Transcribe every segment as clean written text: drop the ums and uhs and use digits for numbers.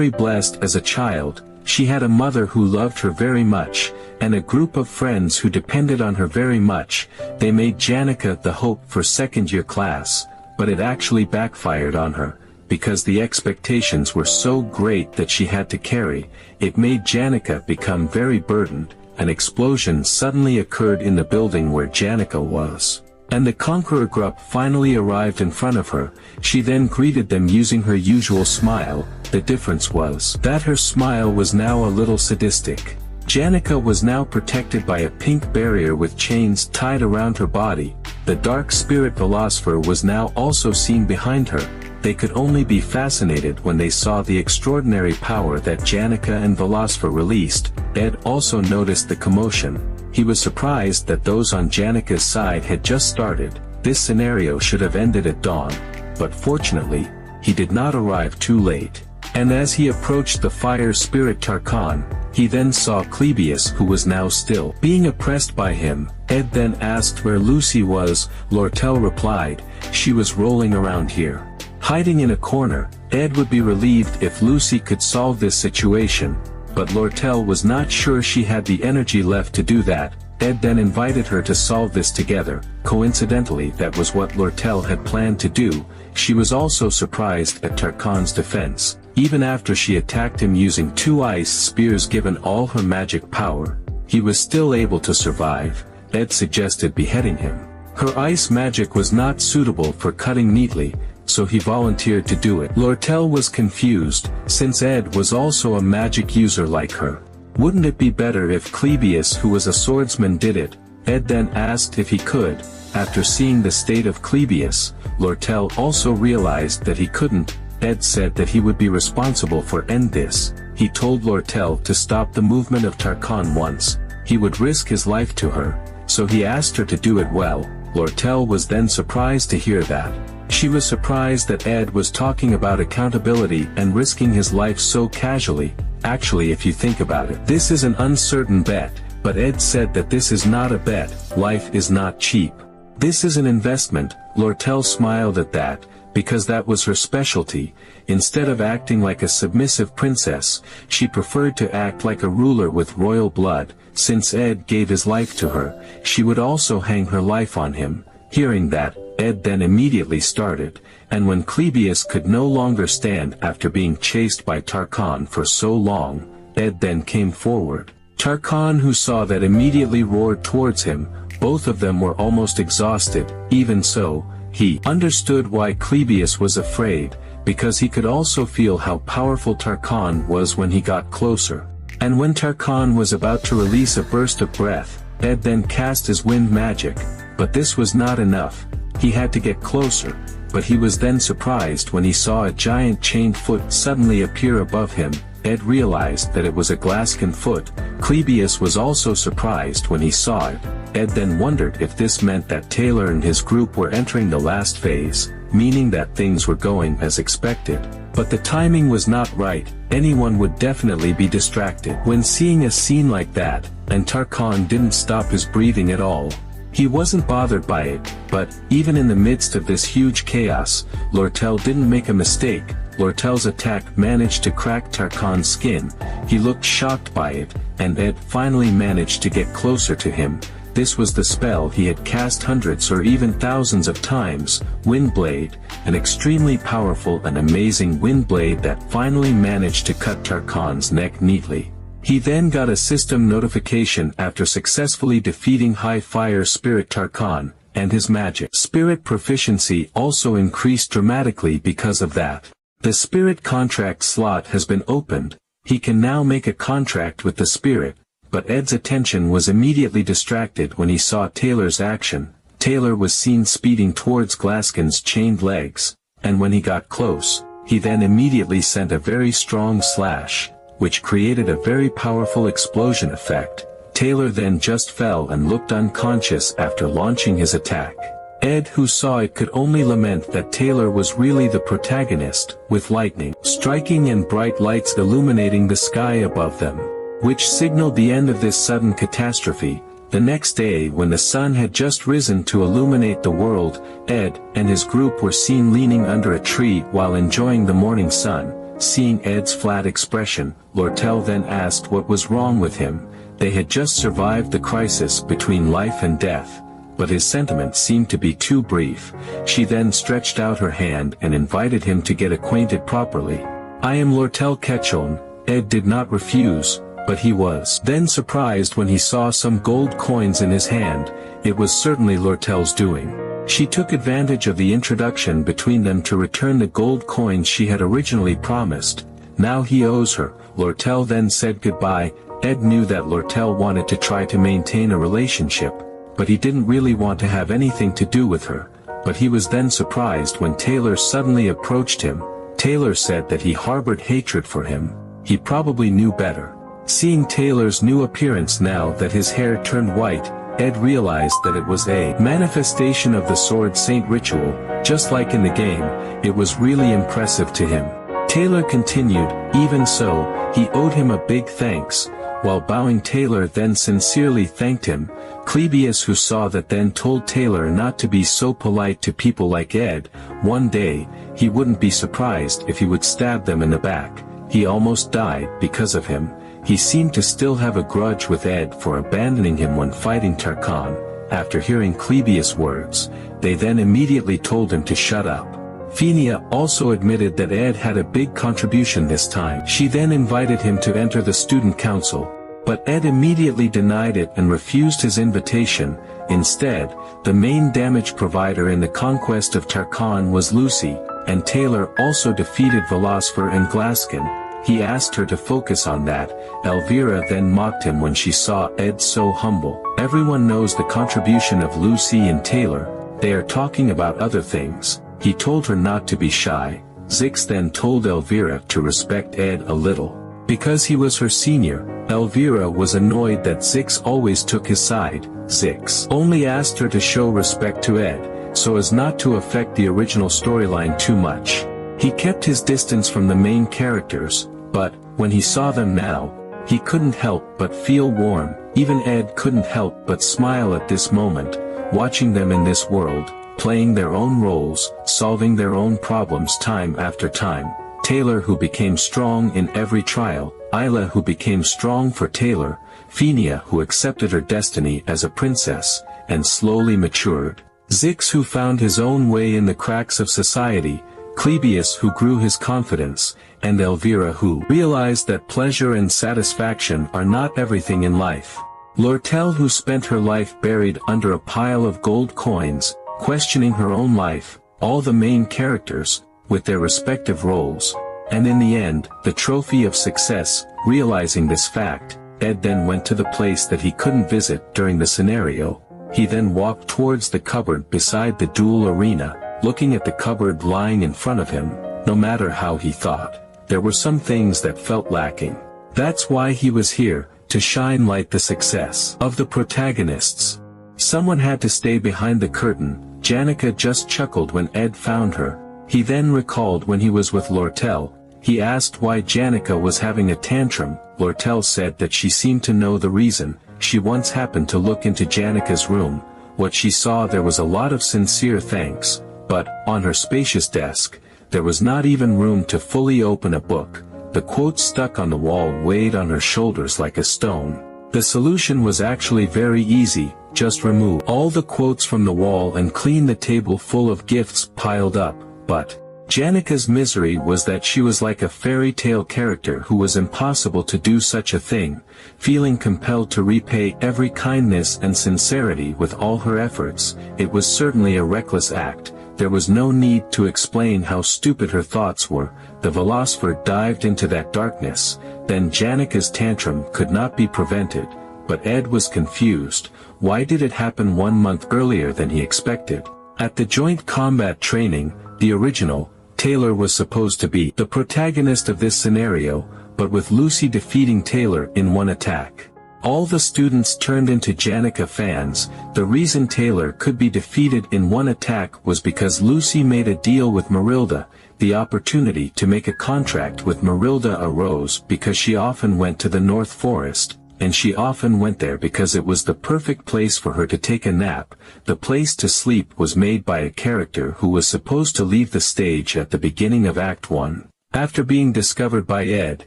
Very blessed as a child, she had a mother who loved her very much, and a group of friends who depended on her very much. They made Janica the hope for second-year class, but it actually backfired on her, because the expectations were so great that she had to carry. It made Janica become very burdened. An explosion suddenly occurred in the building where Janica was, and the conqueror group finally arrived in front of her. She then greeted them using her usual smile. The difference was that her smile was now a little sadistic. Janica was now protected by a pink barrier with chains tied around her body. The dark spirit philosopher was now also seen behind her. They could only be fascinated when they saw the extraordinary power that Janica and Philosopher released. Ed also noticed the commotion. He was surprised that those on Janica's side had just started. This scenario should have ended at dawn, but fortunately, he did not arrive too late. And as he approached the fire spirit Tarkan, he then saw Clebius, who was now still being oppressed by him. Ed then asked where Lucy was. Lortel replied, "She was rolling around here, hiding in a corner." Ed would be relieved if Lucy could solve this situation, but Lortel was not sure she had the energy left to do that. Ed then invited her to solve this together. Coincidentally, that was what Lortel had planned to do. She was also surprised at Tarkan's defense. Even after she attacked him using 2 ice spears, given all her magic power, he was still able to survive. Ed suggested beheading him. Her ice magic was not suitable for cutting neatly, so he volunteered to do it. Lortel was confused, since Ed was also a magic user like her. Wouldn't it be better if Clebius, who was a swordsman, did it? Ed then asked if he could. After seeing the state of Clebius, Lortel also realized that he couldn't. Ed said that he would be responsible for end this. He told Lortel to stop the movement of Tarkan once. He would risk his life to her, so he asked her to do it well. Lortel was then surprised to hear that. She was surprised that Ed was talking about accountability and risking his life so casually. Actually, if you think about it, this is an uncertain bet, but Ed said that this is not a bet. Life is not cheap. This is an investment. Lortel smiled at that, because that was her specialty. Instead of acting like a submissive princess, she preferred to act like a ruler with royal blood. Since Ed gave his life to her, she would also hang her life on him. Hearing that, Ed then immediately started, and when Clebius could no longer stand after being chased by Tarkan for so long, Ed then came forward. Tarkan, who saw that, immediately roared towards him. Both of them were almost exhausted. Even so, he understood why Clebius was afraid, because he could also feel how powerful Tarkan was when he got closer. And when Tarkan was about to release a burst of breath, Ed then cast his wind magic, but this was not enough. He had to get closer, but he was then surprised when he saw a giant chained foot suddenly appear above him. Ed realized that it was a Glaskin foot. Clebius was also surprised when he saw it. Ed then wondered if this meant that Taylor and his group were entering the last phase, meaning that things were going as expected. But the timing was not right. Anyone would definitely be distracted when seeing a scene like that, and Tarkan didn't stop his breathing at all. He wasn't bothered by it, but, even in the midst of this huge chaos, Lortel didn't make a mistake. Lortel's attack managed to crack Tarkan's skin. He looked shocked by it, and Ed finally managed to get closer to him. This was the spell he had cast hundreds or even thousands of times, Windblade, an extremely powerful and amazing windblade that finally managed to cut Tarkan's neck neatly. He then got a system notification after successfully defeating High Fire Spirit Tarkan, and his magic spirit proficiency also increased dramatically because of that. The spirit contract slot has been opened. He can now make a contract with the spirit, but Ed's attention was immediately distracted when he saw Taylor's action. Taylor was seen speeding towards Glaskin's chained legs, and when he got close, he then immediately sent a very strong slash, which created a very powerful explosion effect. Taylor then just fell and looked unconscious after launching his attack. Ed, who saw it, could only lament that Taylor was really the protagonist, with lightning striking and bright lights illuminating the sky above them, which signaled the end of this sudden catastrophe. The next day, when the sun had just risen to illuminate the world, Ed and his group were seen leaning under a tree while enjoying the morning sun. Seeing Ed's flat expression, Lortel then asked what was wrong with him. They had just survived the crisis between life and death, but his sentiments seemed to be too brief. She then stretched out her hand and invited him to get acquainted properly. "I am Lortel Ketchon." Ed did not refuse, but he was then surprised when he saw some gold coins in his hand. It was certainly Lortel's doing. She took advantage of the introduction between them to return the gold coins she had originally promised. Now he owes her. Lortel then said goodbye. Ed knew that Lortel wanted to try to maintain a relationship, but he didn't really want to have anything to do with her. But he was then surprised when Taylor suddenly approached him. Taylor said that he harbored hatred for him. He probably knew better. Seeing Taylor's new appearance now that his hair turned white, Ed realized that it was a manifestation of the Sword Saint ritual. Just like in the game, it was really impressive to him. Taylor continued, even so, he owed him a big thanks. While bowing, Taylor then sincerely thanked him. Clebius, who saw that, then told Taylor not to be so polite to people like Ed. One day, he wouldn't be surprised if he would stab them in the back. He almost died because of him. He seemed to still have a grudge with Ed for abandoning him when fighting Tarkhan. After hearing Clebius' words, they then immediately told him to shut up. Phinia also admitted that Ed had a big contribution this time. She then invited him to enter the student council, but Ed immediately denied it and refused his invitation. Instead, the main damage provider in the conquest of Tarkhan was Lucy, and Taylor also defeated Velasfer and Glaskin. He asked her to focus on that. Elvira then mocked him when she saw Ed so humble. Everyone knows the contribution of Lucy and Taylor. They are talking about other things. He told her not to be shy. Zix then told Elvira to respect Ed a little. Because he was her senior, Elvira was annoyed that Zix always took his side. Zix only asked her to show respect to Ed, so as not to affect the original storyline too much. He kept his distance from the main characters, but, when he saw them now, he couldn't help but feel warm. Even Ed couldn't help but smile at this moment, watching them in this world, playing their own roles, solving their own problems time after time. Taylor, who became strong in every trial, Isla, who became strong for Taylor, Phinia, who accepted her destiny as a princess, and slowly matured, Zix, who found his own way in the cracks of society, Clebius, who grew his confidence, and Elvira, who realized that pleasure and satisfaction are not everything in life. Lortel, who spent her life buried under a pile of gold coins, questioning her own life, all the main characters, with their respective roles, and in the end, the trophy of success. Realizing this fact, Ed then went to the place that he couldn't visit during the scenario. He then walked towards the cupboard beside the duel arena, looking at the cupboard lying in front of him. No matter how he thought, there were some things that felt lacking. That's why he was here, to shine light the success of the protagonists. Someone had to stay behind the curtain. Janica just chuckled when Ed found her. He then recalled when he was with Lortel. He asked why Janica was having a tantrum. Lortel said that she seemed to know the reason. She once happened to look into Janica's room. What she saw, there was a lot of sincere thanks, but, on her spacious desk, there was not even room to fully open a book. The quote stuck on the wall weighed on her shoulders like a stone. The solution was actually very easy. Just remove all the quotes from the wall and clean the table full of gifts piled up. But Janica's misery was that she was like a fairy tale character who was impossible to do such a thing, feeling compelled to repay every kindness and sincerity with all her efforts. It was certainly a reckless act. There was no need to explain how stupid her thoughts were. The Velocipher dived into that darkness. Then Janica's tantrum could not be prevented. But Ed was confused. Why did it happen 1 month earlier than he expected? At the joint combat training, the original, Taylor was supposed to be the protagonist of this scenario, but with Lucy defeating Taylor in one attack, all the students turned into Janica fans. The reason Taylor could be defeated in one attack was because Lucy made a deal with Marilda. The opportunity to make a contract with Marilda arose because she often went to the North Forest, and she often went there because it was the perfect place for her to take a nap. The place to sleep was made by a character who was supposed to leave the stage at the beginning of Act 1. After being discovered by Ed,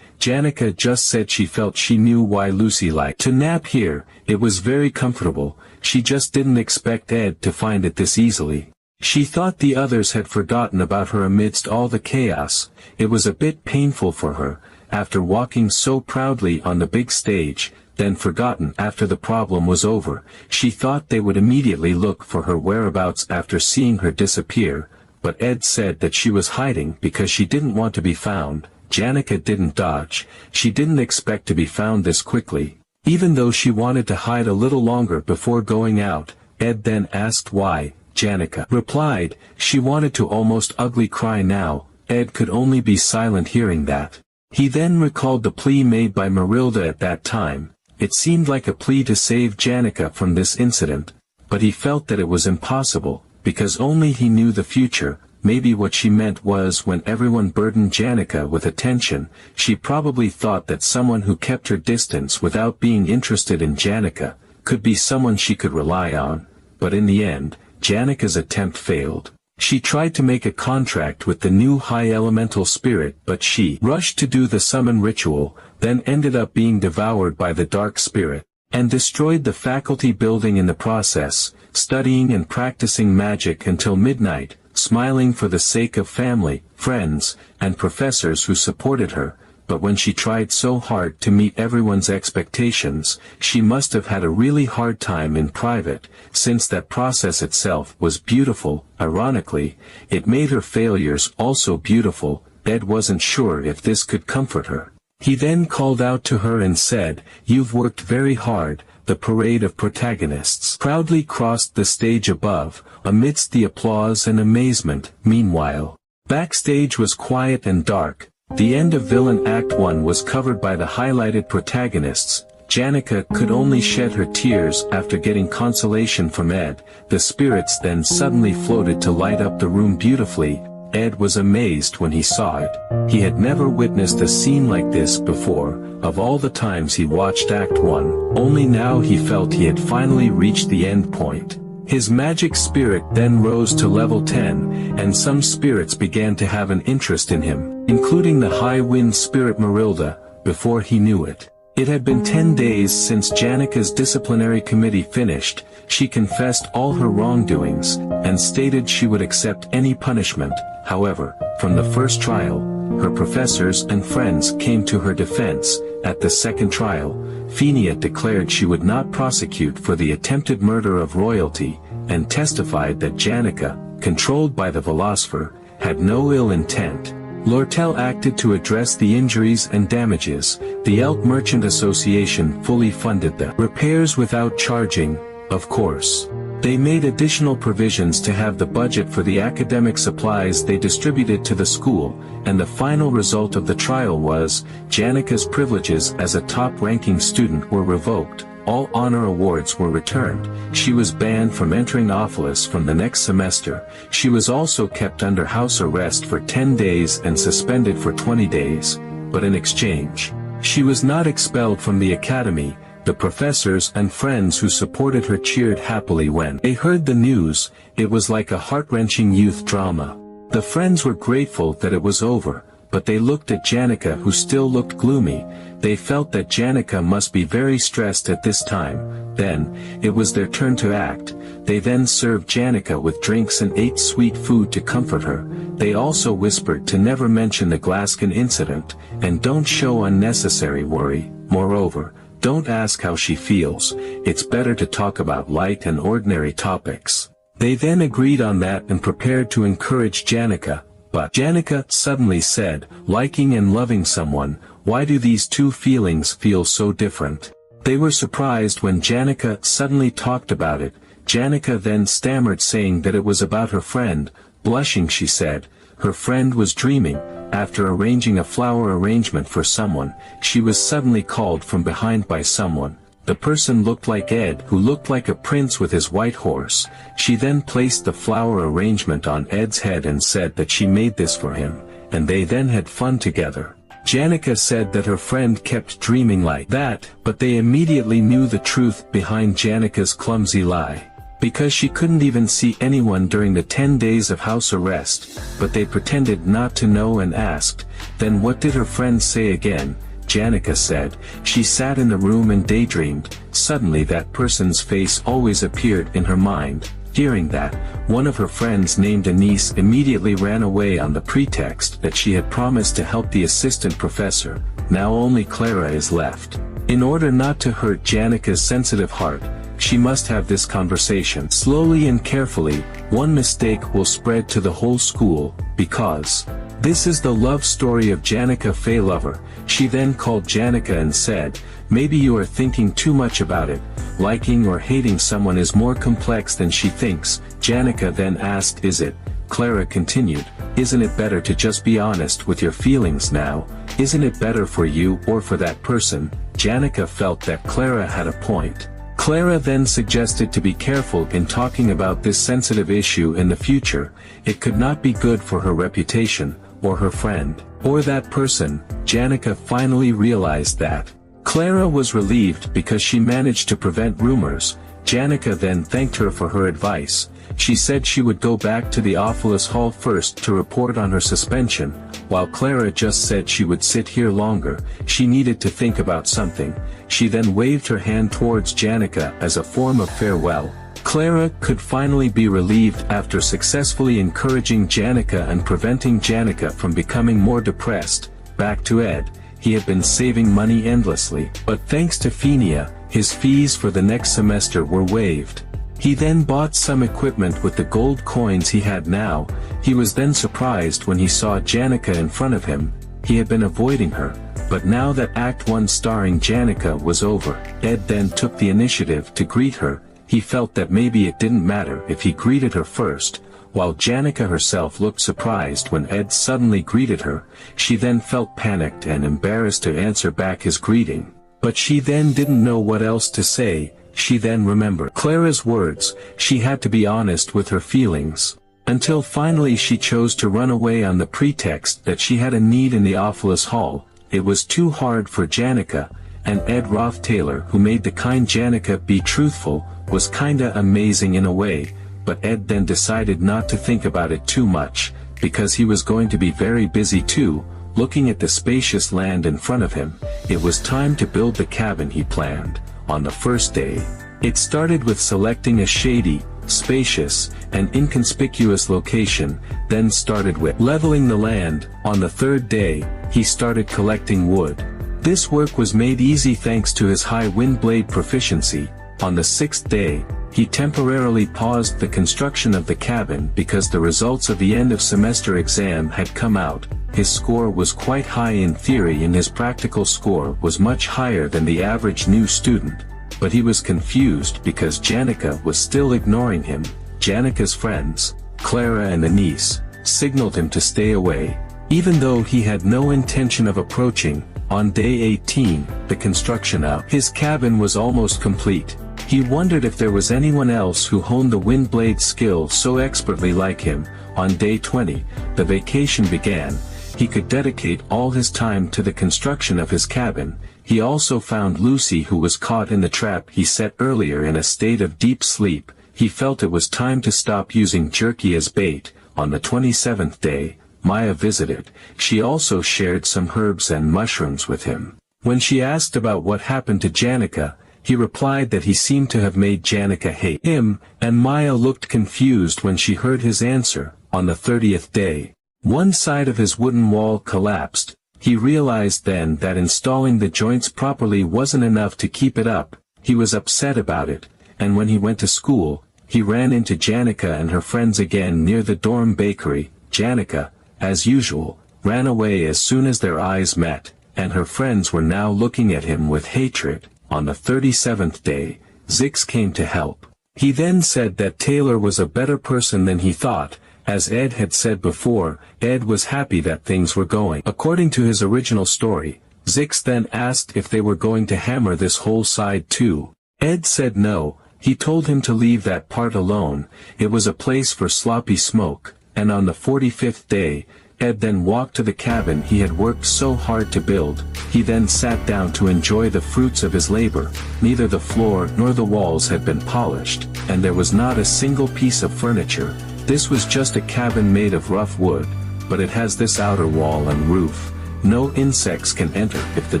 Janica just said she felt she knew why Lucy liked to nap here. It was very comfortable. She just didn't expect Ed to find it this easily. She thought the others had forgotten about her amidst all the chaos. It was a bit painful for her, after walking so proudly on the big stage, then forgotten after the problem was over. She thought they would immediately look for her whereabouts after seeing her disappear, but Ed said that she was hiding because she didn't want to be found. Janica didn't dodge. She didn't expect to be found this quickly. Even though she wanted to hide a little longer before going out, Ed then asked why. Janica replied, she wanted to almost ugly cry now. Ed could only be silent hearing that. He then recalled the plea made by Marilda at that time. It seemed like a plea to save Janica from this incident, but he felt that it was impossible, because only he knew the future. Maybe what she meant was when everyone burdened Janica with attention, she probably thought that someone who kept her distance without being interested in Janica, could be someone she could rely on. But in the end, Janica's attempt failed. She tried to make a contract with the new high elemental spirit, but she rushed to do the summon ritual, then ended up being devoured by the dark spirit, and destroyed the faculty building in the process, studying and practicing magic until midnight, smiling for the sake of family, friends, and professors who supported her. But when she tried so hard to meet everyone's expectations, she must have had a really hard time in private, since that process itself was beautiful. Ironically, it made her failures also beautiful. Ed wasn't sure if this could comfort her. He then called out to her and said, "You've worked very hard." The parade of protagonists proudly crossed the stage above, amidst the applause and amazement. Meanwhile, backstage was quiet and dark. The end of Villain Act 1 was covered by the highlighted protagonists. Janica could only shed her tears after getting consolation from Ed. The spirits then suddenly floated to light up the room beautifully. Ed was amazed when he saw it. He had never witnessed a scene like this before. Of all the times he watched Act 1, only now he felt he had finally reached the end point. His magic spirit then rose to level 10, and some spirits began to have an interest in him, including the high wind spirit Marilda. Before he knew it, it had been 10 days since Janica's disciplinary committee finished. She confessed all her wrongdoings, and stated she would accept any punishment. However, from the first trial, her professors and friends came to her defense. At the second trial, Fenia declared she would not prosecute for the attempted murder of royalty, and testified that Janica, controlled by the philosopher, had no ill intent. Lortel acted to address the injuries and damages. The Elk Merchant Association fully funded the repairs without charging, of course. They made additional provisions to have the budget for the academic supplies they distributed to the school, and the final result of the trial was, Janica's privileges as a top-ranking student were revoked. All honor awards were returned. She was banned from entering Ophelis from the next semester. She was also kept under house arrest for 10 days and suspended for 20 days. But in exchange, she was not expelled from the academy. The professors and friends who supported her cheered happily when they heard the news. It was like a heart-wrenching youth drama. The friends were grateful that it was over, but they looked at Janica, who still looked gloomy. They felt that Janica must be very stressed at this time. Then, it was their turn to act. They then served Janica with drinks and ate sweet food to comfort her. They also whispered to never mention the Glasgow incident, and don't show unnecessary worry. Moreover, don't ask how she feels. It's better to talk about light and ordinary topics. They then agreed on that and prepared to encourage Janica. But Janica suddenly said, liking and loving someone, why do these two feelings feel so different? They were surprised when Janica suddenly talked about it. Janica then stammered, saying that it was about her friend. Blushing, she said, her friend was dreaming. After arranging a flower arrangement for someone, she was suddenly called from behind by someone. The person looked like Ed, who looked like a prince with his white horse. She then placed the flower arrangement on Ed's head and said that she made this for him, and they then had fun together. Janica said that her friend kept dreaming like that, but they immediately knew the truth behind Janica's clumsy lie. Because she couldn't even see anyone during the 10 days of house arrest, but they pretended not to know and asked, Then what did her friends say again? Janica said. She sat in the room and daydreamed. Suddenly that person's face always appeared in her mind. Hearing that, one of her friends named Anise immediately ran away on the pretext that she had promised to help the assistant professor. Now only Clara is left. In order not to hurt Janica's sensitive heart, she must have this conversation. Slowly and carefully, one mistake will spread to the whole school, because this is the love story of Janica Faye Lover. She then called Janica and said, maybe you are thinking too much about it. Liking or hating someone is more complex than she thinks. Janica then asked, is it? Clara continued, isn't it better to just be honest with your feelings now? Isn't it better for you or for that person? Janica felt that Clara had a point. Clara then suggested to be careful in talking about this sensitive issue in the future. It could not be good for her reputation, or her friend, or that person. Janica finally realized that. Clara was relieved because she managed to prevent rumors. Janica then thanked her for her advice. She said she would go back to the Ophilus Hall first to report on her suspension, while Clara just said she would sit here longer. She needed to think about something. She then waved her hand towards Janica as a form of farewell. Clara could finally be relieved after successfully encouraging Janica and preventing Janica from becoming more depressed. Back to Ed. He had been saving money endlessly, but thanks to Phinia, his fees for the next semester were waived. He then bought some equipment with the gold coins he had now. He was then surprised when he saw Janica in front of him. He had been avoiding her, but now that Act 1 starring Janica was over, Ed then took the initiative to greet her. He felt that maybe it didn't matter if he greeted her first. While Janica herself looked surprised when Ed suddenly greeted her, she then felt panicked and embarrassed to answer back his greeting. But she then didn't know what else to say. She then remembered Clara's words. She had to be honest with her feelings. Until finally she chose to run away on the pretext that she had a need in the Ophilus Hall. It was too hard for Janica, and Ed Roth Taylor, who made the kind Janica be truthful, was kinda amazing in a way. But Ed then decided not to think about it too much, because he was going to be very busy too. Looking at the spacious land in front of him, it was time to build the cabin he planned. On the first day, it started with selecting a shady, spacious, and inconspicuous location, then started with leveling the land. On the third day, he started collecting wood. This work was made easy thanks to his high wind blade proficiency. On the sixth day, he temporarily paused the construction of the cabin because the results of the end of semester exam had come out. His score was quite high in theory and his practical score was much higher than the average new student. But he was confused because Janica was still ignoring him. Janica's friends, Clara and Anise, signaled him to stay away. Even though he had no intention of approaching, on day 18, the construction of his cabin was almost complete. He wondered if there was anyone else who honed the wind blade skill so expertly like him. On day 20, the vacation began. He could dedicate all his time to the construction of his cabin. He also found Lucy, who was caught in the trap he set earlier, in a state of deep sleep. He felt it was time to stop using jerky as bait. On the 27th day, Maya visited. She also shared some herbs and mushrooms with him. When she asked about what happened to Janica, he replied that he seemed to have made Janica hate him, and Maya looked confused when she heard his answer. On the 30th day, one side of his wooden wall collapsed. He realized then that installing the joints properly wasn't enough to keep it up. He was upset about it, and when he went to school, he ran into Janica and her friends again near the dorm bakery. Janica, as usual, ran away as soon as their eyes met, and her friends were now looking at him with hatred. On the 37th day, Zix came to help. He then said that Taylor was a better person than he thought. As Ed had said before, Ed was happy that things were going according to his original story. Zix then asked if they were going to hammer this whole side too. Ed said no. He told him to leave that part alone. It was a place for sloppy smoke. And on the 45th day, Ed then walked to the cabin he had worked so hard to build. He then sat down to enjoy the fruits of his labor. Neither the floor nor the walls had been polished, and there was not a single piece of furniture. This was just a cabin made of rough wood, but it has this outer wall and roof. No insects can enter if the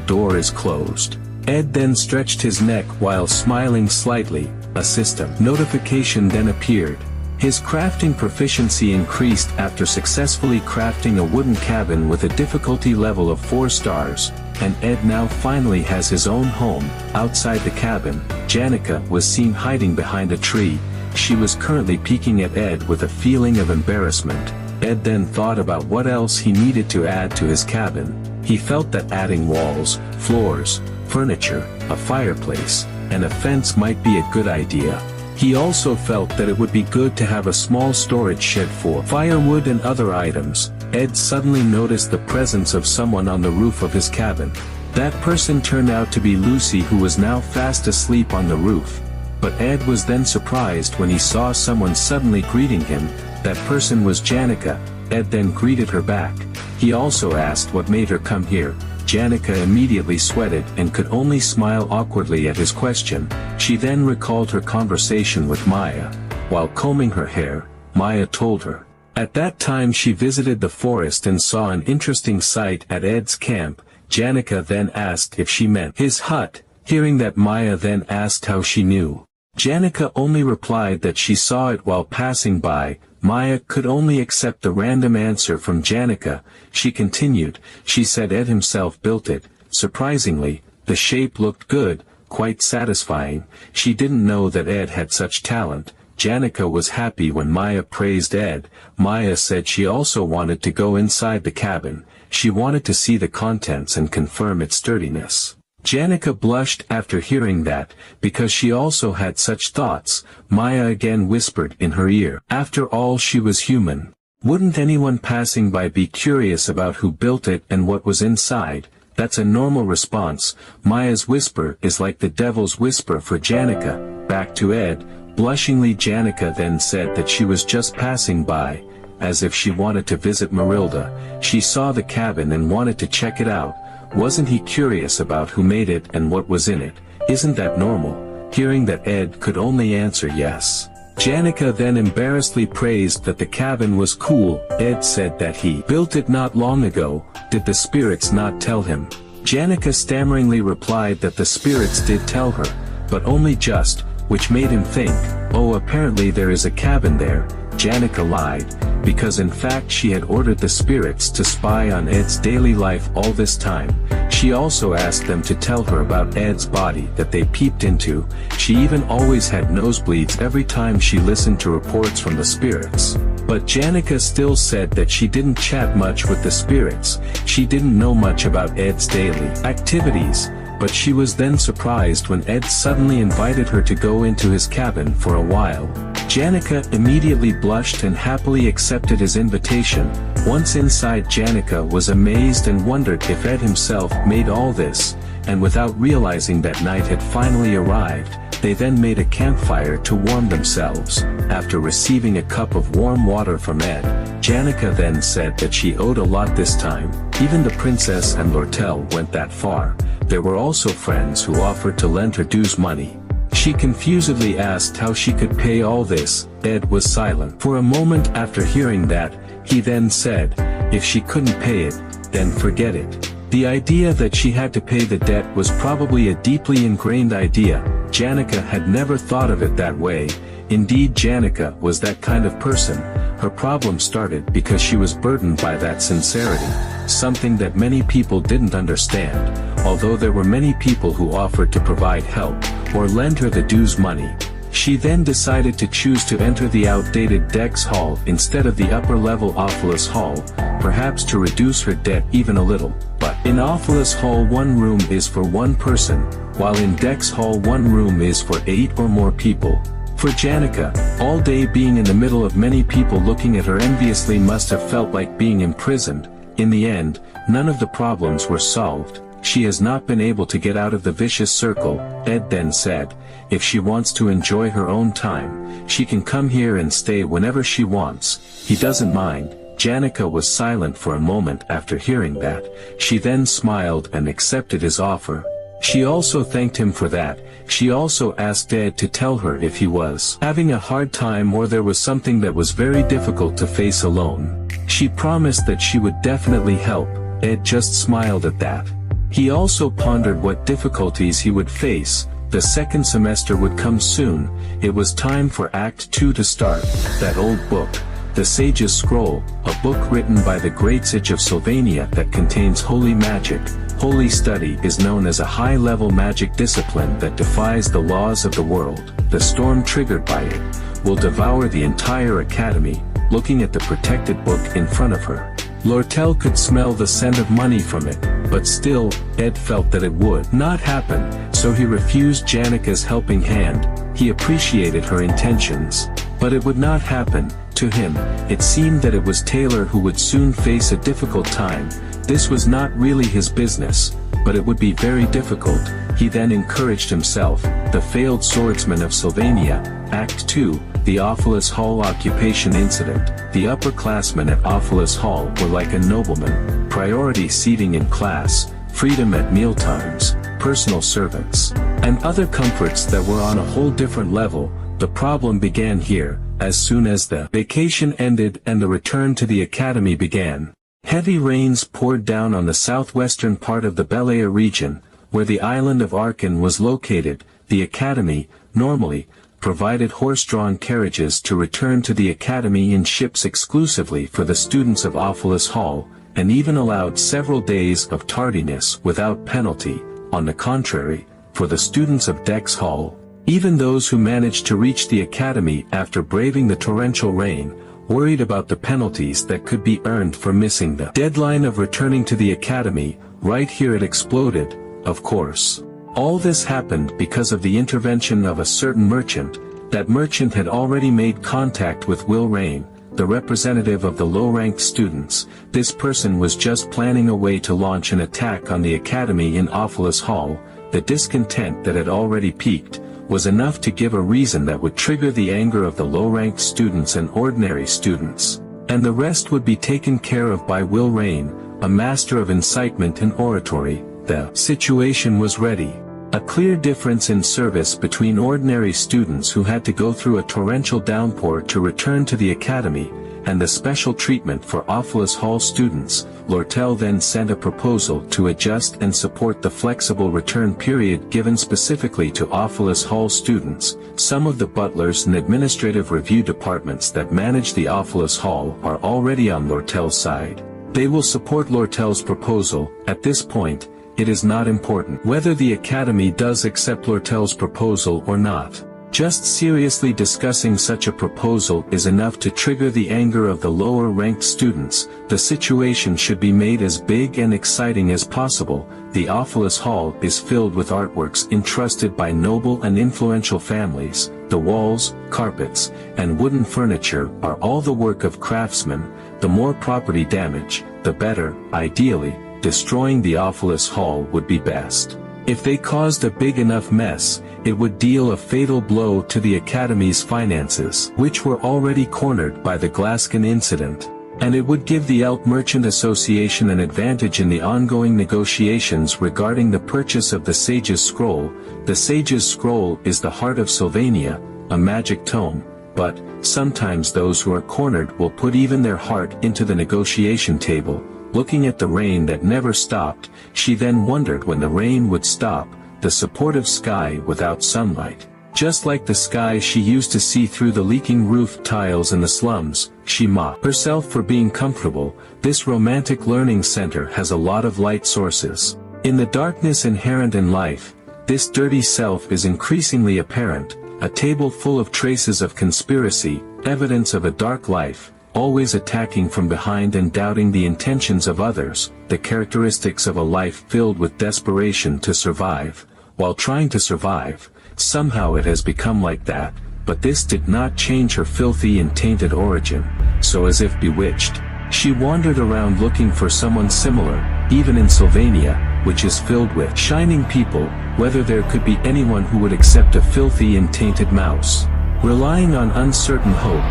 door is closed. Ed then stretched his neck while smiling slightly. A system notification then appeared. His crafting proficiency increased after successfully crafting a wooden cabin with a difficulty level of 4 stars, and Ed now finally has his own home. Outside the cabin, Janica was seen hiding behind a tree. She was currently peeking at Ed with a feeling of embarrassment. Ed then thought about what else he needed to add to his cabin. He felt that adding walls, floors, furniture, a fireplace, and a fence might be a good idea. He also felt that it would be good to have a small storage shed for firewood and other items. Ed suddenly noticed the presence of someone on the roof of his cabin. That person turned out to be Lucy, who was now fast asleep on the roof. But Ed was then surprised when he saw someone suddenly greeting him. That person was Janica. Ed then greeted her back. He also asked what made her come here. Janica immediately sweated and could only smile awkwardly at his question. She then recalled her conversation with Maya. While combing her hair, Maya told her. At that time she visited the forest and saw an interesting sight at Ed's camp. Janica then asked if she meant his hut. Hearing that, Maya then asked how she knew. Janica only replied that she saw it while passing by. Maya could only accept the random answer from Janica. She continued, she said Ed himself built it. Surprisingly, the shape looked good, quite satisfying. She didn't know that Ed had such talent. Janica was happy when Maya praised Ed. Maya said she also wanted to go inside the cabin. She wanted to see the contents and confirm its sturdiness. Janica blushed after hearing that, because she also had such thoughts. Maya again whispered in her ear. After all, she was human. Wouldn't anyone passing by be curious about who built it and what was inside? That's a normal response. Maya's whisper is like the devil's whisper for Janica. Back to Ed. Blushingly, Janica then said that she was just passing by, as if she wanted to visit Marilda. She saw the cabin and wanted to check it out. Wasn't he curious about who made it and what was in it? Isn't that normal? Hearing that, Ed could only answer yes. Janica then embarrassedly praised that the cabin was cool. Ed said that he built it not long ago. Did the spirits not tell him? Janica stammeringly replied that the spirits did tell her, but only just, which made him think, oh, apparently there is a cabin there. Janica lied, because in fact she had ordered the spirits to spy on Ed's daily life all this time. She also asked them to tell her about Ed's body that they peeped into. She even always had nosebleeds every time she listened to reports from the spirits. But Janica still said that she didn't chat much with the spirits. She didn't know much about Ed's daily activities. But she was then surprised when Ed suddenly invited her to go into his cabin for a while. Janica immediately blushed and happily accepted his invitation. Once inside, Janica was amazed and wondered if Ed himself made all this, and without realizing that night had finally arrived, they then made a campfire to warm themselves. After receiving a cup of warm water from Ed, Janica then said that she owed a lot this time. Even the princess and Lortel went that far. There were also friends who offered to lend her dues money. She confusedly asked how she could pay all this. Ed was silent for a moment after hearing that. He then said, if she couldn't pay it, then forget it. The idea that she had to pay the debt was probably a deeply ingrained idea. Janica had never thought of it that way. Indeed, Janica was that kind of person. Her problem started because she was burdened by that sincerity, something that many people didn't understand. Although there were many people who offered to provide help, or lend her the dues money, she then decided to choose to enter the outdated Dex Hall instead of the upper-level Ophilis Hall, perhaps to reduce her debt even a little. But in Ophilis Hall, one room is for one person, while in Dex Hall one room is for 8 or more people. For Janica, all day being in the middle of many people looking at her enviously must have felt like being imprisoned. In the end, none of the problems were solved. She has not been able to get out of the vicious circle. Ed then said, if she wants to enjoy her own time, she can come here and stay whenever she wants. He doesn't mind. Janica was silent for a moment after hearing that. She then smiled and accepted his offer. She also thanked him for that. She also asked Ed to tell her if he was having a hard time or there was something that was very difficult to face alone. She promised that she would definitely help. Ed just smiled at that. He also pondered what difficulties he would face. The second semester would come soon. It was time for Act 2 to start. That old book, The Sage's Scroll, a book written by the great sage of Sylvania that contains holy magic. Holy study is known as a high-level magic discipline that defies the laws of the world. The storm triggered by it will devour the entire academy. Looking at the protected book in front of her, Lortel could smell the scent of money from it, but still, Ed felt that it would not happen, so he refused Janika's helping hand. He appreciated her intentions, but it would not happen. To him, it seemed that it was Taylor who would soon face a difficult time. This was not really his business, but it would be very difficult. He then encouraged himself. The failed swordsman of Sylvania, Act 2, the Ophelis Hall occupation incident. The upperclassmen at Ophelis Hall were like a nobleman. Priority seating in class, freedom at mealtimes, personal servants, and other comforts that were on a whole different level. The problem began here, as soon as the vacation ended and the return to the academy began. Heavy rains poured down on the southwestern part of the Bel Air region, where the island of Arkan was located. The academy, normally, provided horse-drawn carriages to return to the academy in ships exclusively for the students of Ophelis Hall, and even allowed several days of tardiness without penalty. On the contrary, for the students of Dex Hall, even those who managed to reach the academy after braving the torrential rain, worried about the penalties that could be earned for missing the deadline of returning to the academy. Right here it exploded, of course. All this happened because of the intervention of a certain merchant. That merchant had already made contact with Will Rain, the representative of the low-ranked students. This person was just planning a way to launch an attack on the academy in Ophelis Hall. The discontent that had already peaked was enough to give a reason that would trigger the anger of the low-ranked students and ordinary students, and the rest would be taken care of by Will Rain, a master of incitement and oratory. The situation was ready. A clear difference in service between ordinary students who had to go through a torrential downpour to return to the academy, and the special treatment for Ophelis Hall students. Lortel then sent a proposal to adjust and support the flexible return period given specifically to Ophelis Hall students. Some of the butlers and administrative review departments that manage the Ophelis Hall are already on Lortel's side. They will support Lortel's proposal. At this point, it is not important whether the academy does accept Lortel's proposal or not. Just seriously discussing such a proposal is enough to trigger the anger of the lower-ranked students. The situation should be made as big and exciting as possible. The Ophelis Hall is filled with artworks entrusted by noble and influential families. The walls, carpets, and wooden furniture are all the work of craftsmen. The more property damage, the better. Ideally, destroying the Ophelis Hall would be best. If they caused a big enough mess, it would deal a fatal blow to the Academy's finances, which were already cornered by the Glasgow incident, and it would give the Elk Merchant Association an advantage in the ongoing negotiations regarding the purchase of the Sage's Scroll. The Sage's Scroll is the heart of Sylvania, a magic tome, but sometimes those who are cornered will put even their heart into the negotiation table. Looking at the rain that never stopped, she then wondered when the rain would stop. The supportive sky without sunlight, just like the sky she used to see through the leaking roof tiles in the slums. She mocked herself for being comfortable. This romantic learning center has a lot of light sources. In the darkness inherent in life, this dirty self is increasingly apparent. A table full of traces of conspiracy, evidence of a dark life, always attacking from behind and doubting the intentions of others, the characteristics of a life filled with desperation to survive. While trying to survive, somehow it has become like that, but this did not change her filthy and tainted origin. So as if bewitched, she wandered around looking for someone similar. Even in Sylvania, which is filled with shining people, whether there could be anyone who would accept a filthy and tainted mouse. Relying on uncertain hope,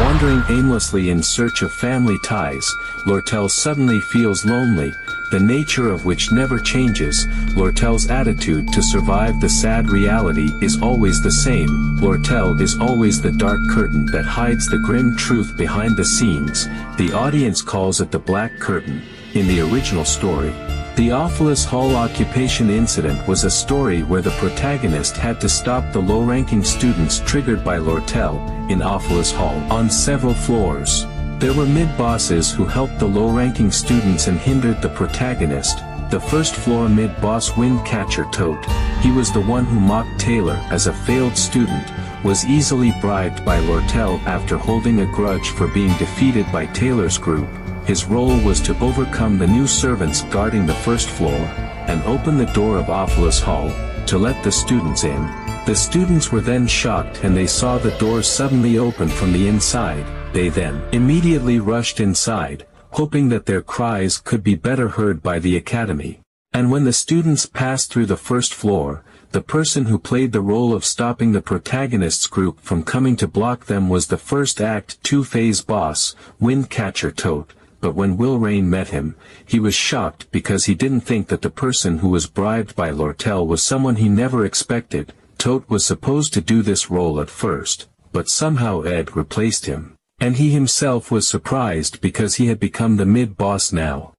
wandering aimlessly in search of family ties, Lortel suddenly feels lonely, the nature of which never changes. Lortel's attitude to survive the sad reality is always the same. Lortel is always the dark curtain that hides the grim truth behind the scenes. The audience calls it the black curtain. in the original story. The Ophilus Hall occupation incident was a story where the protagonist had to stop the low-ranking students triggered by Lortel, in Ophilus Hall, on several floors. There were mid-bosses who helped the low-ranking students and hindered the protagonist. The first-floor mid-boss Windcatcher Tote, he was the one who mocked Taylor as a failed student, was easily bribed by Lortel after holding a grudge for being defeated by Taylor's group. His role was to overcome the new servants guarding the first floor, and open the door of Ophilus Hall, to let the students in. The students were then shocked and they saw the door suddenly open from the inside. They then immediately rushed inside, hoping that their cries could be better heard by the academy. And when the students passed through the first floor, the person who played the role of stopping the protagonist's group from coming to block them was the first act two-phase boss, Windcatcher Tote. But when Will Rain met him, he was shocked because he didn't think that the person who was bribed by Lortel was someone he never expected. Tote was supposed to do this role at first, but somehow Ed replaced him. And he himself was surprised because he had become the mid-boss now.